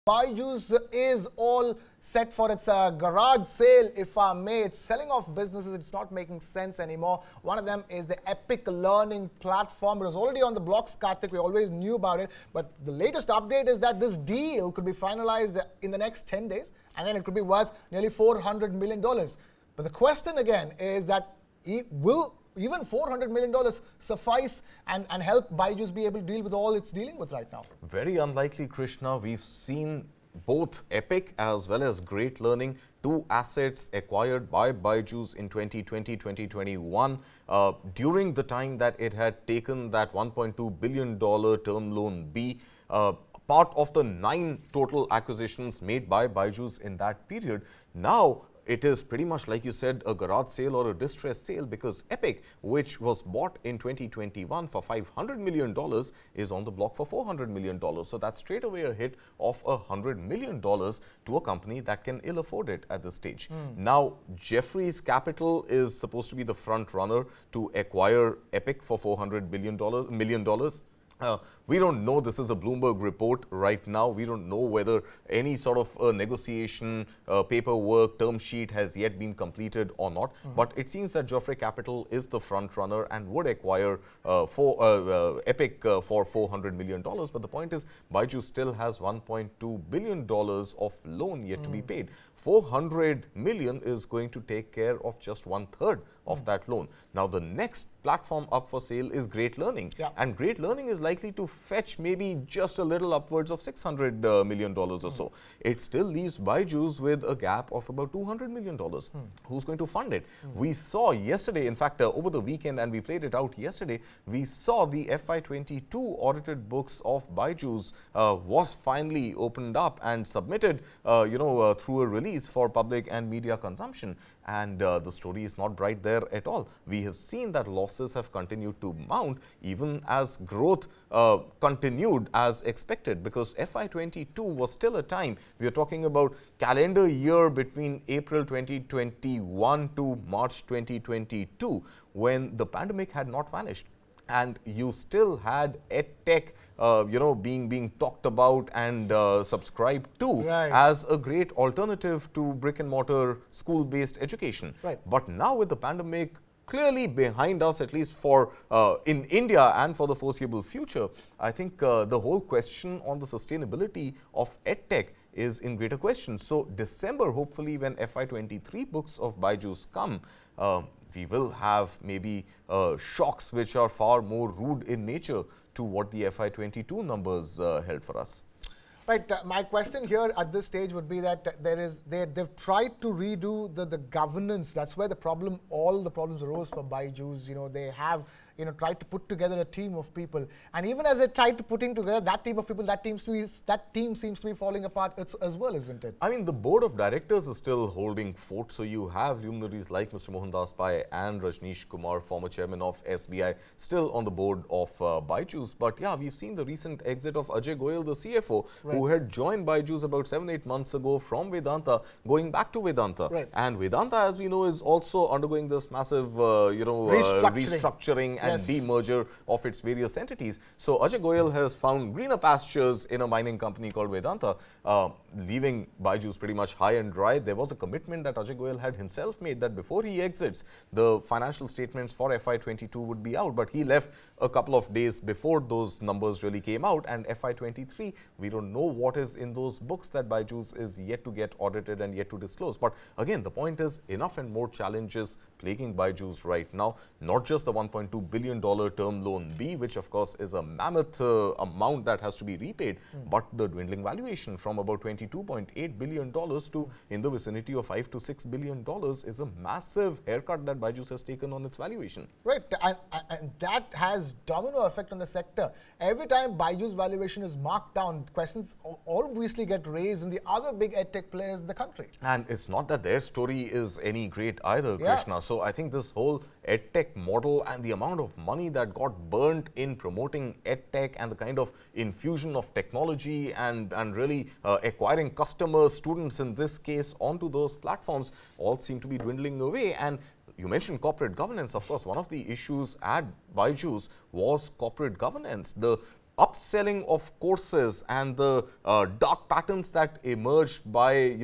Byju's is all set for its garage sale, if I may. It's selling off businesses. It's not making sense anymore. One of them is the Epic Learning platform. It was already on the blocks, Kartik. We always knew about it. But the latest update is that this deal could be finalized in the next 10 days, and then it could be worth nearly $400 million. But the question again is that will even $400 million suffice and help Byju's be able to deal with all it's dealing with right now? Very unlikely, Krishna. We've seen both Epic as well as Great Learning, two assets acquired by Byju's in 2020-2021 during the time that it had taken that $1.2 billion term loan B. Part of the 9 total acquisitions made by Byju's in that period. Now, it is pretty much, like you said, a garage sale or a distress sale, because Epic, which was bought in 2021 for $500 million, is on the block for $400 million. So that's straight away a hit of $100 million to a company that can ill afford it at this stage. Now, Jefferies Capital is supposed to be the front runner to acquire Epic for $400 million. We don't know. This is a Bloomberg report right now. We don't know whether any sort of negotiation, paperwork, term sheet has yet been completed or not. But it seems that Jefferies Capital is the front runner and would acquire Epic for $400 million. But the point is, Byju still has $1.2 billion of loan yet to be paid. $400 million is going to take care of just 1/3 of that loan. Now, the next platform up for sale is Great Learning. And Great Learning is likely to fetch maybe just a little upwards of $600 million or so. It still leaves Byju's with a gap of about $200 million. Who's going to fund it? We saw yesterday, in fact, over the weekend, and we played it out yesterday, we saw the FY22 audited books of Byju's was finally opened up and submitted, through a release for public and media consumption. And the story is not bright there at all. We have seen that losses have continued to mount even as growth continued as expected, because FY22 was still a time, we are talking about calendar year between April 2021 to March 2022, when the pandemic had not vanished. And you still had EdTech, being talked about and subscribed to as a great alternative to brick and mortar school-based education. But now with the pandemic clearly behind us, at least for in India and for the foreseeable future, I think the whole question on the sustainability of EdTech is in greater question. So December, hopefully, when FY23 books of Byju's come, we will have maybe shocks which are far more rude in nature to what the FY22 numbers held for us. Right. My question here at this stage would be that they've tried to redo the governance. That's where all the problems arose for Byju's. They have tried to put together a team of people, and even as they tried to putting together that team of people, that team seems to be falling apart as well, isn't it? I mean, the board of directors is still holding fort. So you have luminaries like Mr. Mohandas Pai and Rajneesh Kumar, former chairman of SBI, still on the board of Byju's. But yeah, we've seen the recent exit of Ajay Goyal, the CFO, who had joined Byju's about 7-8 months ago from Vedanta, going back to Vedanta. And Vedanta, as we know, is also undergoing this massive, restructuring and demerger of its various entities. So Ajay Goyal has found greener pastures in a mining company called Vedanta, leaving Byju's pretty much high and dry. There was a commitment that Ajay Goyal had himself made that before he exits, the financial statements for FY22 would be out. But he left a couple of days before those numbers really came out. And FY23, we don't know what is in those books that Byju's is yet to get audited and yet to disclose. But again, the point is, enough and more challenges plaguing Byju's right now. Not just the $1.2 billion term loan B, which of course is a mammoth amount that has to be repaid, but the dwindling valuation from about $22.8 billion to in the vicinity of $5 to $6 billion is a massive haircut that Byju's has taken on its valuation. Right, and that has domino effect on the sector. Every time Byju's valuation is marked down, questions obviously get raised in the other big edtech players in the country. And it's not that their story is any great either, Krishna. So I think this whole edtech model and the amount of money that got burnt in promoting edtech and the kind of infusion of technology and really acquiring customers, students in this case, onto those platforms all seem to be dwindling away. And you mentioned corporate governance. Of course, one of the issues at Byju's was corporate governance. The upselling of courses and the dark patterns that emerged by,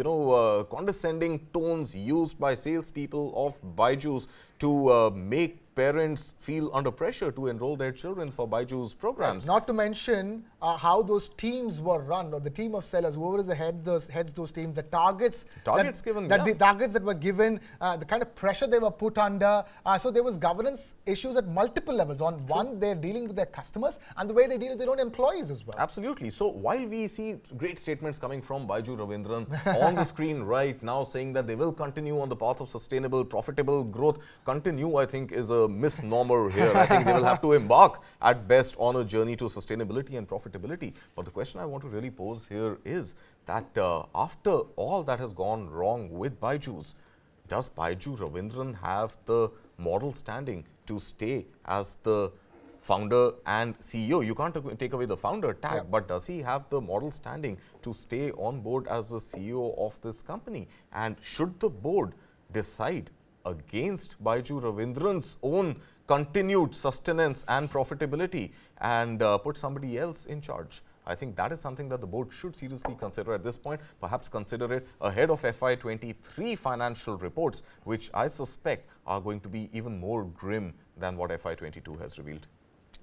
condescending tones used by salespeople of Byju's to make parents feel under pressure to enroll their children for Byju's programs. Not to mention how those teams were run, or the team of sellers, whoever is the heads those teams, the targets the targets that were given, the kind of pressure they were put under. So there was governance issues at multiple levels. On one, they're dealing with their customers, and the way they deal with their own employees as well. Absolutely. So while we see great statements coming from Byju Ravindran on the screen right now saying that they will continue on the path of sustainable, profitable growth, continue, I think, is a misnomer here. I think they will have to embark at best on a journey to sustainability and profitability. But the question I want to really pose here is that after all that has gone wrong with Byju's, does Byju Ravindran have the moral standing to stay as the founder and CEO? You can't take away the founder tag, but does he have the moral standing to stay on board as the CEO of this company? And should the board decide against Byju Ravindran's own continued sustenance and profitability and put somebody else in charge? I think that is something that the board should seriously consider at this point, perhaps consider it ahead of FY23 financial reports, which I suspect are going to be even more grim than what FY22 has revealed.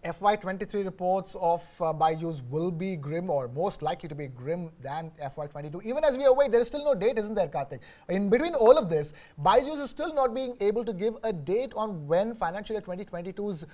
FY23 reports of Byju's will be grim, or most likely to be grim than FY22. Even as we await, there is still no date, isn't there, Kartik? In between all of this, Byju's is still not being able to give a date on when financial year 2022's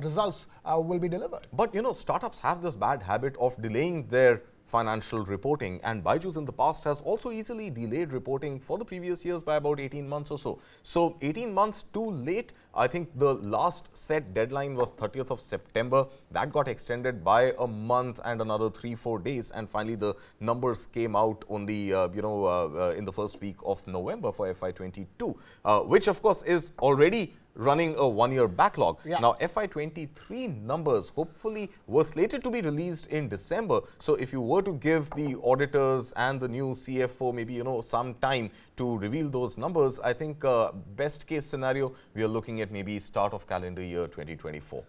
results will be delivered. But startups have this bad habit of delaying their financial reporting, and Byju's in the past has also easily delayed reporting for the previous years by about 18 months or so. So 18 months too late. I think the last set deadline was 30th of September. That got extended by a month and another 3-4 days, and finally the numbers came out only in the first week of November for FY22, which of course is already running a one-year backlog. Now, FY23 numbers hopefully were slated to be released in December. So if you were to give the auditors and the new CFO maybe, some time to reveal those numbers, I think best case scenario, we are looking at maybe start of calendar year 2024.